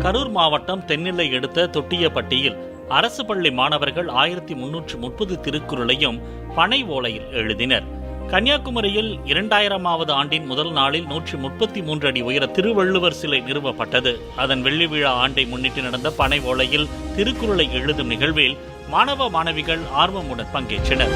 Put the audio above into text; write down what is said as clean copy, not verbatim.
கரூர் மாவட்டம் தென்னிலை எடுத்த தொட்டியப்பட்டியில் அரசு பள்ளி மாணவர்கள் 1330 திருக்குறளையும் பனை ஓலையில் எழுதினர். கன்னியாகுமரியில் 2000வது ஆண்டின் முதல் நாளில் 133 அடி உயர திருவள்ளுவர் சிலை நிறுவப்பட்டது. அதன் வெள்ளி விழா ஆண்டை முன்னிட்டு நடந்த பனை ஓலையில் திருக்குறளை எழுதும் நிகழ்வில் மாணவ மாணவிகள் ஆர்வமுடன் பங்கேற்றனர்.